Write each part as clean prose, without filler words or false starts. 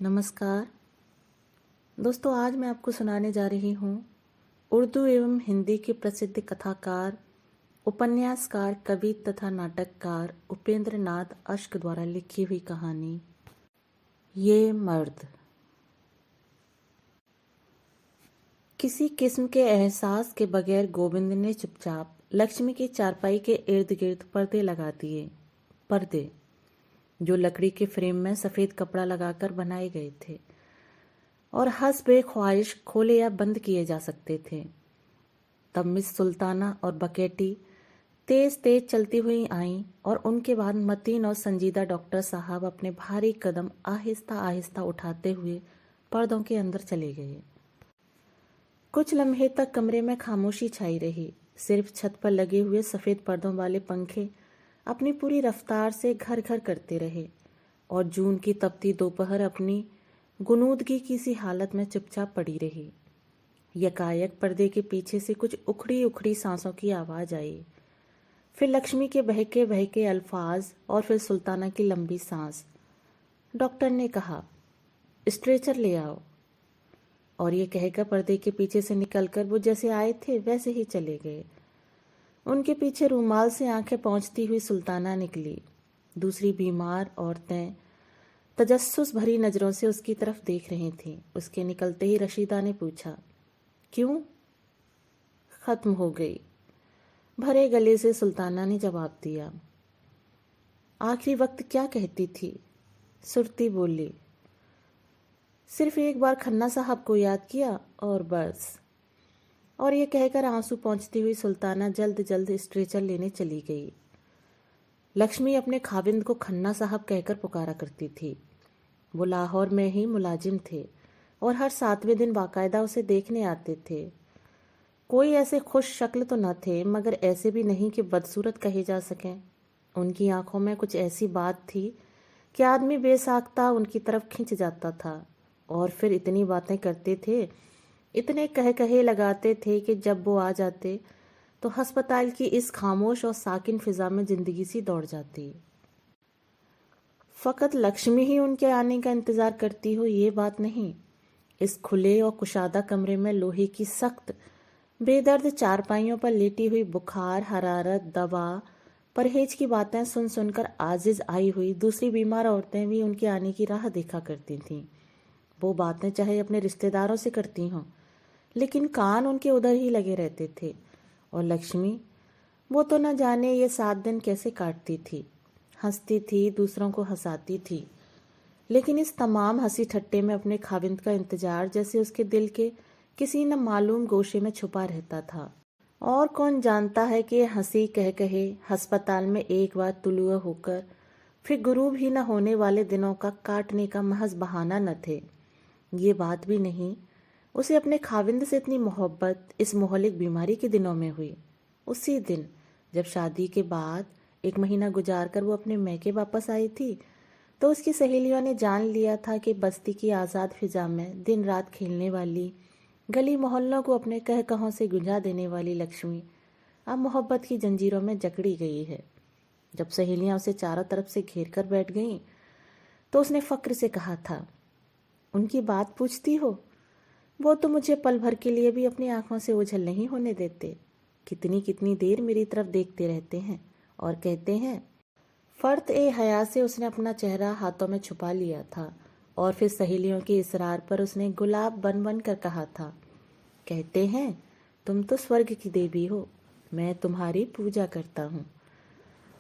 नमस्कार दोस्तों, आज मैं आपको सुनाने जा रही हूँ उर्दू एवं हिंदी के प्रसिद्ध कथाकार, उपन्यासकार, कवि तथा नाटककार उपेंद्र नाथ अश्क द्वारा लिखी हुई कहानी ये मर्द। किसी किस्म के एहसास के बगैर गोविंद ने चुपचाप लक्ष्मी की चारपाई के इर्द गिर्द पर्दे लगा दिए। पर्दे जो लकड़ी के फ्रेम में सफ़ेद कपड़ा लगाकर बनाए गए थे और हस्बे ख्वाहिश खोले या बंद किए जा सकते थे। तब मिस सुल्ताना और बकेटी तेज तेज चलती हुई आईं और उनके बाद मतीन और संजीदा डॉक्टर साहब अपने भारी कदम आहिस्ता आहिस्ता उठाते हुए पर्दों के अंदर चले गए। कुछ लम्हे तक कमरे में खामोशी छाई रही। सिर्फ छत पर लगे हुए सफ़ेद पर्दों वाले पंखे अपनी पूरी रफ्तार से घर घर करते रहे और जून की तपती दोपहर अपनी गुनूदगी की सी हालत में चुपचाप पड़ी रही। यकायक पर्दे के पीछे से कुछ उखड़ी उखड़ी सांसों की आवाज़ आई, फिर लक्ष्मी के बहके बहके अल्फाज और फिर सुल्ताना की लंबी सांस। डॉक्टर ने कहा, स्ट्रेचर ले आओ। और ये कहकर पर्दे के पीछे से निकलकर वो जैसे आए थे वैसे ही चले गए। उनके पीछे रूमाल से आंखें पोंछती हुई सुल्ताना निकली। दूसरी बीमार औरतें तजस्सुस भरी नज़रों से उसकी तरफ देख रही थीं। उसके निकलते ही रशीदा ने पूछा, क्यों? खत्म हो गई, भरे गले से सुल्ताना ने जवाब दिया। आखिरी वक्त क्या कहती थी? सुरती बोली, सिर्फ एक बार खन्ना साहब को याद किया और बस। और ये कहकर आंसू पोंछती हुई सुल्ताना जल्द जल्द स्ट्रेचर लेने चली गई। लक्ष्मी अपने खाविंद को खन्ना साहब कहकर पुकारा करती थी। वो लाहौर में ही मुलाजिम थे और हर 7वें दिन बाकायदा उसे देखने आते थे। कोई ऐसे खुश शक्ल तो न थे, मगर ऐसे भी नहीं कि बदसूरत कहे जा सकें। उनकी आंखों में कुछ ऐसी बात थी कि आदमी बेसाख्ता उनकी तरफ खिंच जाता था। और फिर इतनी बातें करते थे, इतने कहे लगाते थे कि जब वो आ जाते तो अस्पताल की इस खामोश और साकिन फिजा में जिंदगी सी दौड़ जाती। फ़कत लक्ष्मी ही उनके आने का इंतज़ार करती हो, ये बात नहीं। इस खुले और कुशादा कमरे में लोहे की सख्त बेदर्द चारपाइयों पर लेटी हुई बुखार, हरारत, दवा, परहेज की बातें सुन सुनकर आजिज आई हुई दूसरी बीमार औरतें भी उनके आने की राह देखा करती थीं। वो बातें चाहे अपने रिश्तेदारों से करती हों, लेकिन कान उनके उधर ही लगे रहते थे। और लक्ष्मी, वो तो न जाने ये 7 दिन कैसे काटती थी। हंसती थी, दूसरों को हंसाती थी, लेकिन इस तमाम हंसी ठट्टे में अपने खाविंद का इंतजार जैसे उसके दिल के किसी न मालूम गोशे में छुपा रहता था। और कौन जानता है कि हंसी कह कहे अस्पताल में एक बार तुलुआ होकर फिर गुरूब ही न होने वाले दिनों का काटने का महज बहाना न थे। ये बात भी नहीं, उसे अपने खाविंद से इतनी मोहब्बत इस मोहलिक बीमारी के दिनों में हुई। उसी दिन जब शादी के बाद 1 महीना गुजार कर वो अपने मैके वापस आई थी, तो उसकी सहेलियों ने जान लिया था कि बस्ती की आज़ाद फिजा में दिन रात खेलने वाली, गली मोहल्लों को अपने कहकहों से गुंजा देने वाली लक्ष्मी अब मोहब्बत की जंजीरों में जकड़ी गई है। जब सहेलियां उसे चारों तरफ से घेर कर बैठ गईं, तो उसने फ़क्र से कहा था, उनकी बात पूछती हो? वो तो मुझे पल भर के लिए भी अपनी आंखों से ओझल नहीं होने देते। कितनी कितनी देर मेरी तरफ देखते रहते हैं और कहते हैं। फर्त ए हया से उसने अपना चेहरा हाथों में छुपा लिया था और फिर सहेलियों के इसरार पर उसने गुलाब बन बन कर कहा था, कहते हैं, तुम तो स्वर्ग की देवी हो, मैं तुम्हारी पूजा करता हूँ।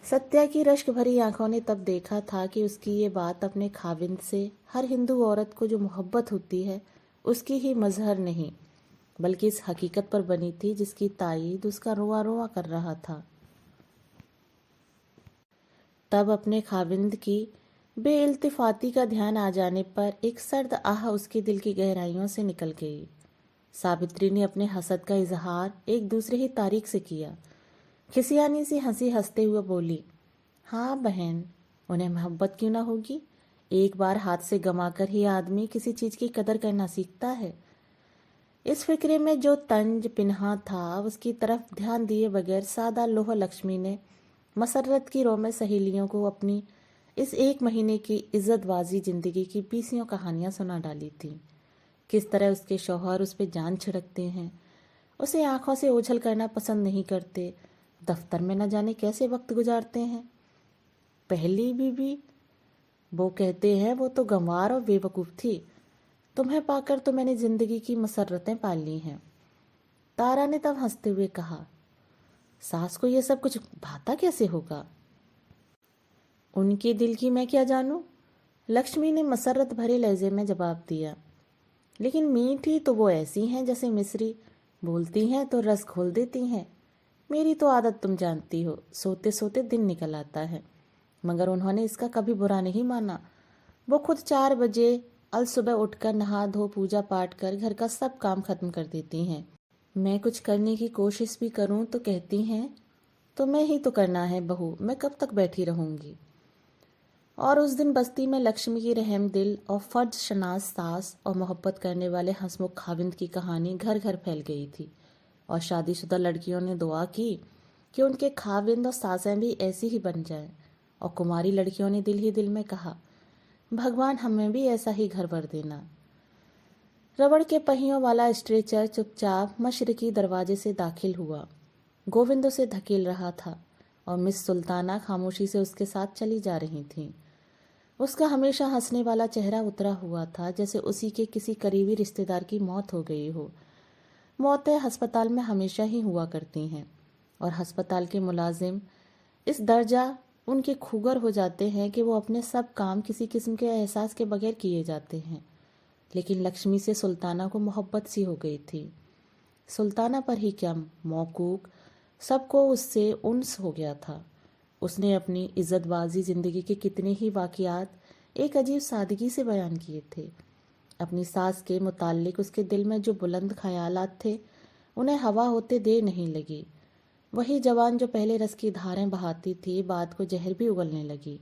सत्या की रश्क भरी आंखों ने तब देखा था कि उसकी ये बात अपने खाविंद से हर हिंदू औरत को जो मोहब्बत होती है उसकी ही मजहर नहीं, बल्कि इस हकीकत पर बनी थी जिसकी तायीद उसका रोआ रोआ कर रहा था। तब अपने खाविंद की बेइल्तिफाती का ध्यान आ जाने पर एक सर्द आह उसके दिल की गहराइयों से निकल गई। सावित्री ने अपने हसद का इजहार एक दूसरे ही तारीख से किया। खिसियानी सी हंसी हंसते हुए बोली, हाँ बहन, उन्हें मोहब्बत क्यों ना होगी। एक बार हाथ से गंवाकर ही आदमी किसी चीज़ की कदर करना सीखता है। इस फिक्रे में जो तंज पिन्हा था, उसकी तरफ ध्यान दिए बगैर सादा लोह लक्ष्मी ने मसरत की रो में सहेलियों को अपनी इस 1 महीने की इज्जतबाजी जिंदगी की 20 कहानियां सुना डाली थी। किस तरह उसके शौहर उस पर जान छिड़कते हैं, उसे आंखों से ओझल करना पसंद नहीं करते, दफ्तर में न जाने कैसे वक्त गुजारते हैं। पहली बीवी, वो कहते हैं वो तो गंवार और बेवकूफ़ थी, तुम्हें पाकर तो मैंने जिंदगी की मसर्रतें पाल ली हैं। तारा ने तब हंसते हुए कहा, सास को ये सब कुछ भाता कैसे होगा? उनके दिल की मैं क्या जानूं? लक्ष्मी ने मसरत भरे लहजे में जवाब दिया। लेकिन मीठी तो वो ऐसी हैं जैसे मिस्री, बोलती हैं तो रस घोल देती हैं। मेरी तो आदत तुम जानती हो, सोते सोते दिन निकल आता है। मगर उन्होंने इसका कभी बुरा नहीं माना। वो खुद 4 बजे अलसुबह उठकर नहा धो पूजा पाठ कर घर का सब काम खत्म कर देती हैं। मैं कुछ करने की कोशिश भी करूं तो कहती हैं, तुम्हें ही तो करना है बहू, मैं कब तक बैठी रहूंगी। और उस दिन बस्ती में लक्ष्मी की रहम दिल और फर्ज शनास सास और मोहब्बत करने वाले हंसमुख खाविंद की कहानी घर घर फैल गई थी। और शादीशुदा लड़कियों ने दुआ की कि उनके खाविंद और सासें भी ऐसी ही बन जाएं। और कुमारी लड़कियों ने दिल ही दिल में कहा, भगवान हमें भी ऐसा ही घर भर देना। रबड़ के पहियों वाला स्ट्रेचर चुपचाप मशरकी दरवाजे से दाखिल हुआ। गोविंद उसे धकेल रहा था और मिस सुल्ताना खामोशी से उसके साथ चली जा रही थीं। उसका हमेशा हंसने वाला चेहरा उतरा हुआ था, जैसे उसी के किसी करीबी रिश्तेदार की मौत हो गई हो। मौतें अस्पताल में हमेशा ही हुआ करती हैं और अस्पताल के मुलाजिम इस दर्जा उनके खुगर हो जाते हैं कि वो अपने सब काम किसी किस्म के एहसास के बगैर किए जाते हैं। लेकिन लक्ष्मी से सुल्ताना को मोहब्बत सी हो गई थी। सुल्ताना पर ही क्या, मौकूक सबको उससे उन्स हो गया था। उसने अपनी इज्जतबाजी जिंदगी के कितने ही वाकयात एक अजीब सादगी से बयान किए थे। अपनी सास के मुताल्लिक उसके दिल में जो बुलंद ख्यालात थे, उन्हें हवा होते देर नहीं लगी। वही जवान जो पहले रस की धारें बहाती थी, बाद को जहर भी उगलने लगी।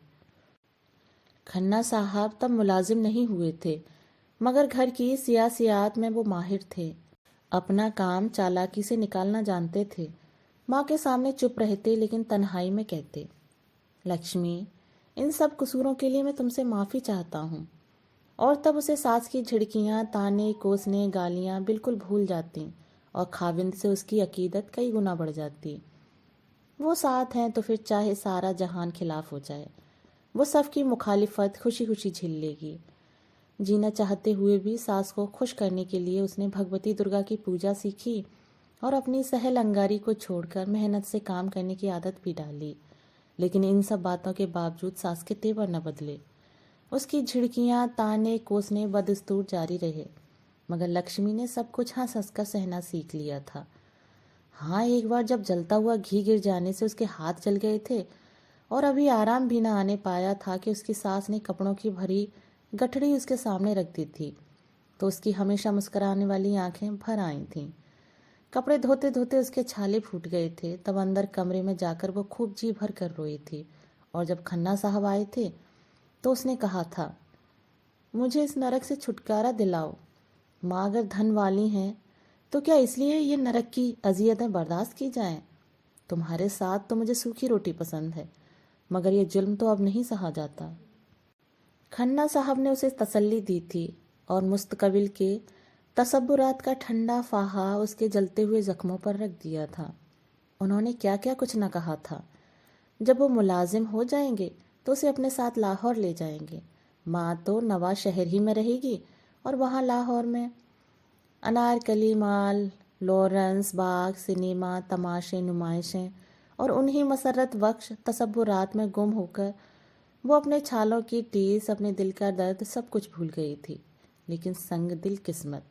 खन्ना साहब तब मुलाजिम नहीं हुए थे, मगर घर की सियासियात में वो माहिर थे। अपना काम चालाकी से निकालना जानते थे। माँ के सामने चुप रहते, लेकिन तन्हाई में कहते, लक्ष्मी, इन सब कसूरों के लिए मैं तुमसे माफ़ी चाहता हूँ। और तब उसे सास की झिड़कियाँ, ताने, कोसने, गालियाँ बिल्कुल भूल जाती और खाविंद से उसकी अकीदत कई गुना बढ़ जाती। वो साथ हैं तो फिर चाहे सारा जहान खिलाफ हो जाए, वो सब की मुखालिफत खुशी खुशी झेल लेगी। जीना चाहते हुए भी सास को खुश करने के लिए उसने भगवती दुर्गा की पूजा सीखी और अपनी सहल अंगारी को छोड़कर मेहनत से काम करने की आदत भी डाली। लेकिन इन सब बातों के बावजूद सास के तेवर न बदले। उसकी झिड़कियाँ, ताने, कोसने बदस्तूर जारी रहे। मगर लक्ष्मी ने सब कुछ हंस हंस कर सहना सीख लिया था। हाँ, एक बार जब जलता हुआ घी गिर जाने से उसके हाथ जल गए थे और अभी आराम भी न आने पाया था कि उसकी सास ने कपड़ों की भरी गठड़ी उसके सामने रख दी थी, तो उसकी हमेशा मुस्कुराने वाली आंखें भर आई थीं। कपड़े धोते धोते उसके छाले फूट गए थे। तब अंदर कमरे में जाकर वो खूब जी भर कर रोई थी। और जब खन्ना साहब आए थे तो उसने कहा था, मुझे इस नरक से छुटकारा दिलाओ। माँ अगर धन वाली हैं तो क्या इसलिए ये नरक की अजियतें बर्दाश्त की जाएं? तुम्हारे साथ तो मुझे सूखी रोटी पसंद है, मगर ये जुल्म तो अब नहीं सहा जाता। खन्ना साहब ने उसे तसल्ली दी थी और मुस्तकबिल के तसब्बुरात का ठंडा फाहा उसके जलते हुए जख्मों पर रख दिया था। उन्होंने क्या क्या कुछ न कहा था। जब वो मुलाजिम हो जाएंगे तो उसे अपने साथ लाहौर ले जाएंगे। माँ तो नवा शहर ही में रहेगी और वहाँ लाहौर में अनारकली माल, लॉरेंस बाग, सिनेमा, तमाशे, नुमाइशें और उन्हीं मसरत बख्श तसब्बुरात में गुम होकर वो अपने छालों की टीस, अपने दिल का दर्द सब कुछ भूल गई थी। लेकिन संग दिल किस्मत।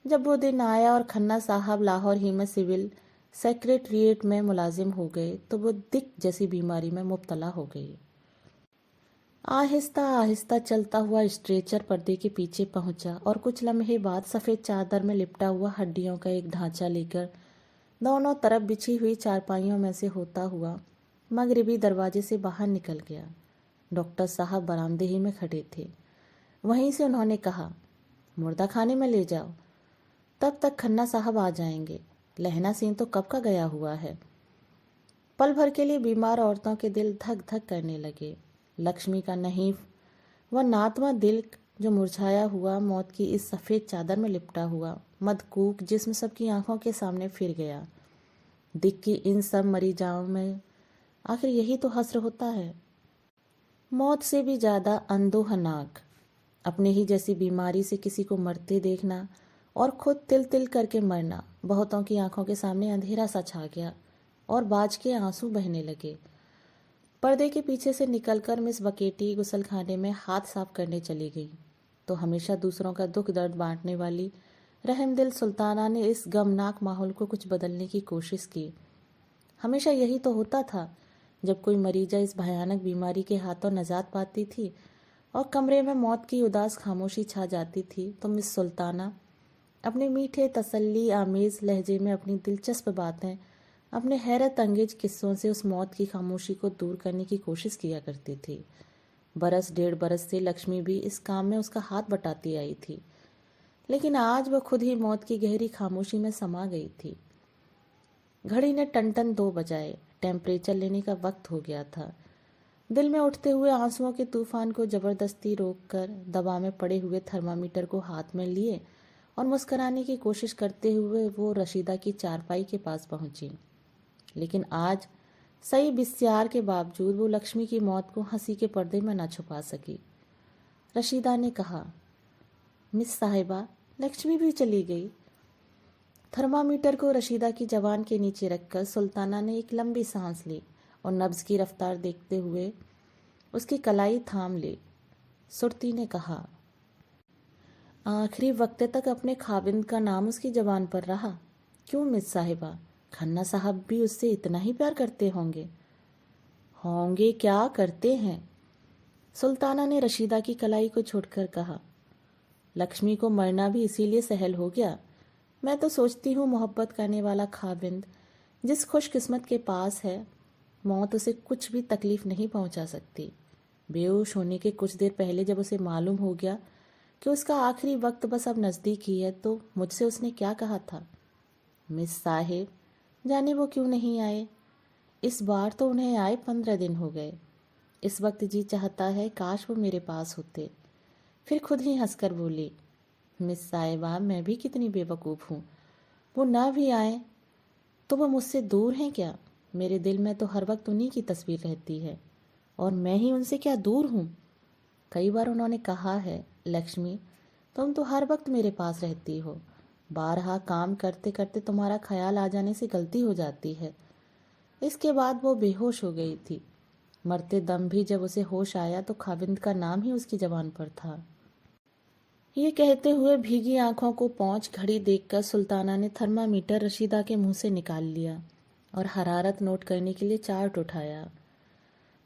जब वो दिन आया और खन्ना साहब लाहौर ही में सिविल सेक्रेटरीट में मुलाजिम हो गए तो वो दिक जैसी बीमारी में मुब्तला हो गई। आहिस्ता आहिस्ता चलता हुआ स्ट्रेचर पर्दे के पीछे पहुंचा और कुछ लम्हे बाद सफ़ेद चादर में लिपटा हुआ हड्डियों का एक ढांचा लेकर दोनों तरफ बिछी हुई चारपाइयों में से होता हुआ मगरिबी दरवाजे से बाहर निकल गया। डॉक्टर साहब बरामदे ही में खड़े थे। वहीं से उन्होंने कहा, मुर्दा खाने में ले जाओ, तब तक खन्ना साहब आ जाएंगे। लहना सीन तो कब का गया हुआ है। पल भर के लिए बीमार औरतों के दिल धक धक करने लगे, लक्ष्मी का नहीं, वह नातवा दिल जो मुरझाया हुआ मौत की इस सफ़ेद चादर में लिपटा हुआ मदकूक जिस्म सबकी आंखों के सामने फिर गया। दिख की इन सब मरीजाओं में आखिर यही तो हस्र होता है। मौत से भी ज़्यादा अंदोहनाक अपने ही जैसी बीमारी से किसी को मरते देखना और खुद तिल तिल करके मरना। बहुतों की आंखों के सामने अंधेरा सा छा गया और बाज के आंसू बहने लगे। पर्दे के पीछे से निकलकर मिस बकेटी गुसलखाने में हाथ साफ करने चली गई तो हमेशा दूसरों का दुख दर्द बांटने वाली रहमदिल सुल्ताना ने इस गमनाक माहौल को कुछ बदलने की कोशिश की। हमेशा यही तो होता था, जब कोई मरीजा इस भयानक बीमारी के हाथों नजात पाती थी और कमरे में मौत की उदास खामोशी छा जाती थी तो मिस सुल्ताना अपने मीठे तसल्ली आमेज लहजे में अपनी दिलचस्प बातें, अपने हैरत अंगेज किस्सों से उस मौत की खामोशी को दूर करने की कोशिश किया करती थी। बरस डेढ़ बरस से लक्ष्मी भी इस काम में उसका हाथ बटाती आई थी, लेकिन आज वह खुद ही मौत की गहरी खामोशी में समा गई थी। घड़ी ने टन-टन 2 बजाए। टेम्परेचर लेने का वक्त हो गया था। दिल में उठते हुए आंसुओं के तूफान को जबरदस्ती रोककर दबा में पड़े हुए थर्मामीटर को हाथ में लिए और मुस्कुराने की कोशिश करते हुए वो रशीदा की चारपाई के पास पहुंची। लेकिन आज सही बिस्यार के बावजूद वो लक्ष्मी की मौत को हंसी के पर्दे में न छुपा सकी। रशीदा ने कहा, मिस साहिबा, लक्ष्मी भी चली गई। थर्मामीटर को रशीदा की जबान के नीचे रखकर सुल्ताना ने एक लंबी सांस ली और नब्ज की रफ्तार देखते हुए उसकी कलाई थाम ली। सुरती ने कहा, आखिरी वक्त तक अपने खाविंद का नाम उसकी जबान पर रहा। क्यों मिस साहिबा, खन्ना साहब भी उससे इतना ही प्यार करते होंगे? होंगे क्या, करते हैं। सुल्ताना ने रशीदा की कलाई को छोड़कर कहा, लक्ष्मी को मरना भी इसीलिए सहल हो गया। मैं तो सोचती हूँ मोहब्बत करने वाला खाविंद जिस खुशकिस्मत के पास है, मौत उसे कुछ भी तकलीफ नहीं पहुँचा सकती। बेहोश होने के कुछ देर पहले जब उसे मालूम हो गया कि उसका आखिरी वक्त बस अब नज़दीक ही है, तो मुझसे उसने क्या कहा था, मिस साहिब, जाने वो क्यों नहीं आए। इस बार तो उन्हें आए 15 दिन हो गए। इस वक्त जी चाहता है काश वो मेरे पास होते। फिर खुद ही हंसकर बोली, मिस साहिबा, मैं भी कितनी बेवकूफ़ हूँ। वो ना भी आए तो वो मुझसे दूर हैं क्या? मेरे दिल में तो हर वक्त उन्हीं की तस्वीर रहती है और मैं ही उनसे क्या दूर हूँ। कई बार उन्होंने कहा है, लक्ष्मी, तुम तो हर वक्त मेरे पास रहती हो। बारहा काम करते करते तुम्हारा ख्याल आ जाने से गलती हो जाती है। इसके बाद वो बेहोश हो गई थी। मरते दम भी जब उसे होश आया तो खाविंद का नाम ही उसकी जबान पर था। ये कहते हुए भीगी आंखों को पोंछ घड़ी देखकर सुल्ताना ने थर्मामीटर रशीदा के मुंह से निकाल लिया और हरारत नोट करने के लिए चार्ट उठाया।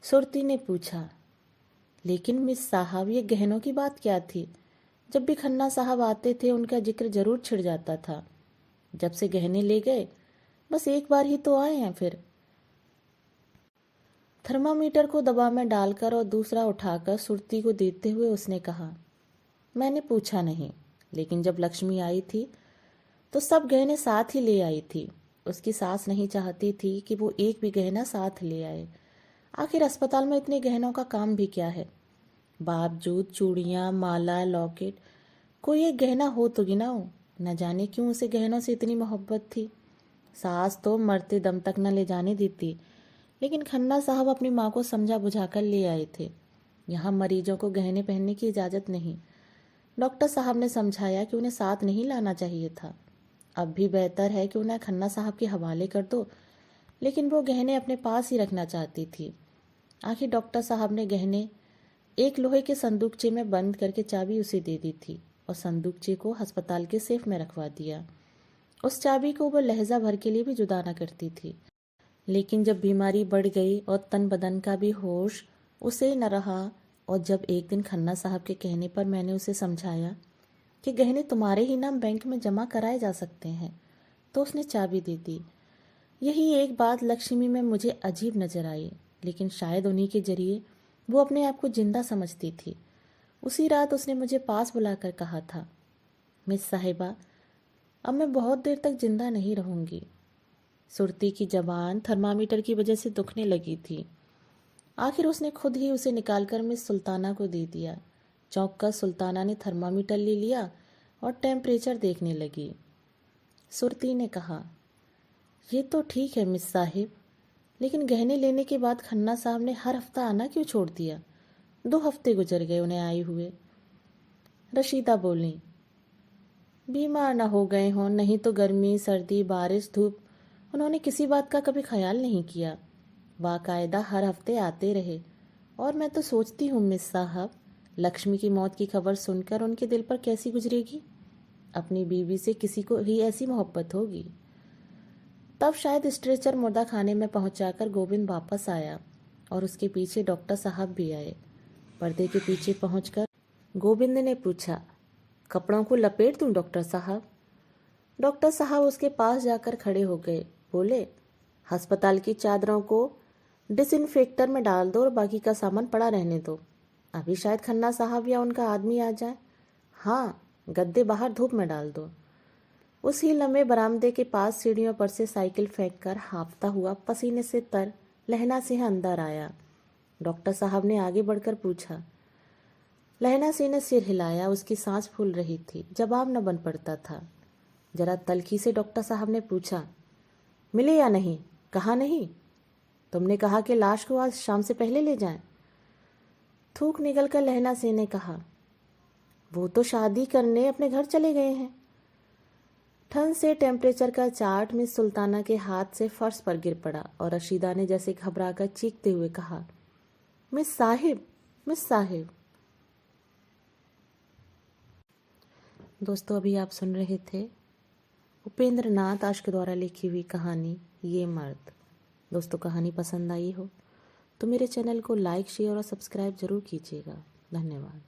सुरती ने पूछा, लेकिन मिस साहब, ये गहनों की बात क्या थी? जब भी खन्ना साहब आते थे उनका जिक्र जरूर छिड़ जाता था। जब से गहने ले गए बस एक बार ही तो आए हैं। फिर थर्मामीटर को दबाव में डालकर और दूसरा उठाकर सुरती को देते हुए उसने कहा, मैंने पूछा नहीं, लेकिन जब लक्ष्मी आई थी तो सब गहने साथ ही ले आई थी। उसकी सास नहीं चाहती थी कि वो एक भी गहना साथ ले आए। आखिर अस्पताल में इतने गहनों का काम भी क्या है? बावजूद चूड़ियाँ, माला, लॉकेट, कोई एक गहना हो तो गिनाओ। न जाने क्यों उसे गहनों से इतनी मोहब्बत थी। सास तो मरते दम तक न ले जाने देती, लेकिन खन्ना साहब अपनी माँ को समझा बुझाकर ले आए थे। यहाँ मरीजों को गहने पहनने की इजाज़त नहीं। डॉक्टर साहब ने समझाया कि उन्हें साथ नहीं लाना चाहिए था। अब भी बेहतर है कि उन्हें खन्ना साहब के हवाले कर दो, लेकिन वो गहने अपने पास ही रखना चाहती थी। आखिर डॉक्टर साहब ने गहने एक लोहे के संदूकचे में बंद करके चाबी उसे दे दी थी और संदूकचे को अस्पताल के सेफ में रखवा दिया। उस चाबी को वह लहजा भर के लिए भी जुदा न करती थी। लेकिन जब बीमारी बढ़ गई और तन बदन का भी होश उसे न रहा, और जब एक दिन खन्ना साहब के कहने पर मैंने उसे समझाया कि गहने तुम्हारे ही नाम बैंक में जमा कराए जा सकते हैं, तो उसने चाबी दे दी। यही एक बात लक्ष्मी में मुझे अजीब नजर आई, लेकिन शायद उन्हीं के जरिए वो अपने आप को जिंदा समझती थी। उसी रात उसने मुझे पास बुलाकर कहा था, मिस साहिबा, अब मैं बहुत देर तक जिंदा नहीं रहूंगी। सुरती की जबान थर्मामीटर की वजह से दुखने लगी थी। आखिर उसने खुद ही उसे निकालकर मिस सुल्ताना को दे दिया। चौंक कर सुल्ताना ने थर्मामीटर ले लिया और टेम्परेचर देखने लगी। सुरती ने कहा, ये तो ठीक है मिस साहिब, लेकिन गहने लेने के बाद खन्ना साहब ने हर हफ्ता आना क्यों छोड़ दिया? 2 हफ्ते गुजर गए उन्हें आए हुए। रशीदा बोली, बीमार ना हो गए हों, नहीं तो गर्मी सर्दी बारिश धूप उन्होंने किसी बात का कभी ख्याल नहीं किया। बाकायदा हर हफ्ते आते रहे। और मैं तो सोचती हूँ मिस साहब, लक्ष्मी की मौत की खबर सुनकर उनके दिल पर कैसी गुजरेगी। अपनी बीवी से किसी को ही ऐसी मोहब्बत होगी। तब शायद स्ट्रेचर मुर्दा खाने में पहुंचाकर गोविंद वापस आया और उसके पीछे डॉक्टर साहब भी आए। पर्दे के पीछे पहुंचकर गोविंद ने पूछा, कपड़ों को लपेट दूं डॉक्टर साहब? डॉक्टर साहब उसके पास जाकर खड़े हो गए। बोले, अस्पताल की चादरों को डिसइंफेक्टर में डाल दो और बाकी का सामान पड़ा रहने दो। अभी शायद खन्ना साहब या उनका आदमी आ जाए। हाँ, गद्दे बाहर धूप में डाल दो। उसी लम्बे बरामदे के पास सीढ़ियों पर से साइकिल फेंककर हाँफता हुआ पसीने से तर लहना सिंह अंदर आया। डॉक्टर साहब ने आगे बढ़कर पूछा। लहना सिंह ने सिर हिलाया। उसकी सांस फूल रही थी, जवाब न बन पड़ता था। जरा तल्खी से डॉक्टर साहब ने पूछा, मिले या नहीं? कहा नहीं। तुमने कहा कि लाश को आज शाम से पहले ले जाएं। थूक निकलकर लहना सिंह ने कहा, वो तो शादी करने अपने घर चले गए हैं। ठंड से टेम्परेचर का चार्ट मिस सुल्ताना के हाथ से फर्श पर गिर पड़ा और रशीदा ने जैसे घबराकर चीखते हुए कहा, मिस साहिब, मिस साहिब। दोस्तों, अभी आप सुन रहे थे उपेंद्र नाथ आशिक द्वारा लिखी हुई कहानी ये मर्द। दोस्तों, कहानी पसंद आई हो तो मेरे चैनल को लाइक शेयर और सब्सक्राइब जरूर कीजिएगा। धन्यवाद।